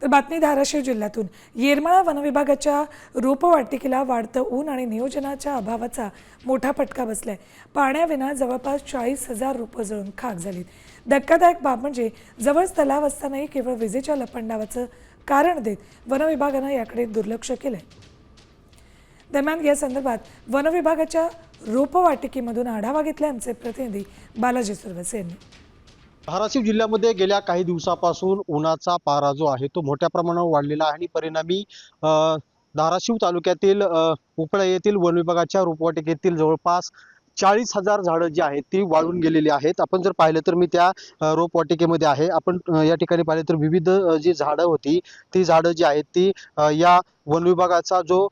तर बातमी धाराशिव जिल्ह्यातून येरमाळा वनविभागाच्या रोपवाटिकेला वाढतं ऊन आणि नियोजनाच्या अभावाचा मोठा फटका बसलाय। पाण्याविना जवळपास 40,000 रोपं जळून खाक झालीत। धक्कादायक बाब म्हणजे जवळच तलाव असतानाही केवळ विजेच्या लपंडावाचं कारण देत वनविभागानं याकडे दुर्लक्ष केलंय। दरम्यान या संदर्भात वनविभागाच्या रोपवाटिकेमधून आढावा घेतला आमचे प्रतिनिधी बालाजी सुरवसे यांनी। धाराशिव जिल्ह्यामध्ये गेल्या काही दिवसापासून उन्हाचा पारा जो आहे तो मोठ्या प्रमाणावर वाढलेला आहे आणि परिणामी धाराशिव तालुक्यातील उपळा येथील वन विभागाच्या रोपवाटिकेतील जवळपास 40,000 झाडं जी आहेत ती वाळून गेलेली आहेत। आपण जर पाहिलं तर मी त्या रोपवाटिकेमध्ये आहे। आपण या ठिकाणी पाहिलं तर विविध जी झाडं होती ती झाडं जी आहेत ती या वन विभागाचा जो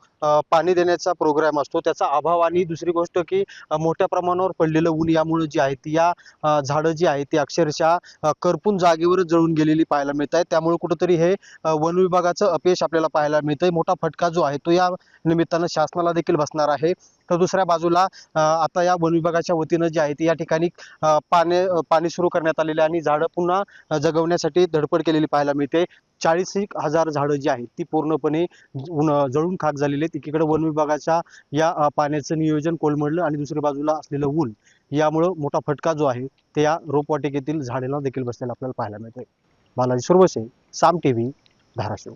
पाणी देण्याचा प्रोग्राम असतो त्याचा अभाव आणि दुसरी गोष्ट की मोठ्या प्रमाणावर पडलेलं ऊन यामुळे जी आहेत या झाडं जी आहेत ती अक्षरशः करपून जागेवरच जळून गेलेली पाहायला मिळत आहे। त्यामुळे कुठेतरी हे वन विभागाचं अपयश आपल्याला पाहायला मिळतंय। मोठा फटका जो आहे तो या निमित्तानं शासनाला देखील बसणार आहे। तर दुसऱ्या बाजूला आता या वन विभागाच्या वतीनं जे आहे या ठिकाणी पाणी सुरू करण्यात आलेले आणि झाडं पुन्हा जगवण्यासाठी धडपड केलेली पाहायला मिळते। 40,000 झाडं जी आहेत ती पूर्णपणे जळून खाक झालेली आहेत। एकीकडे वन विभागाच्या या पाण्याचं नियोजन कोलमडलं आणि दुसऱ्या बाजूला असलेलं ऊन यामुळं मोठा फटका जो आहे ते या रोपवाटिकेतील झाडांना देखील बसलेला आपल्याला पाहायला मिळतोय। बालाजी सुरवसे, साम टीव्ही, धाराशिव।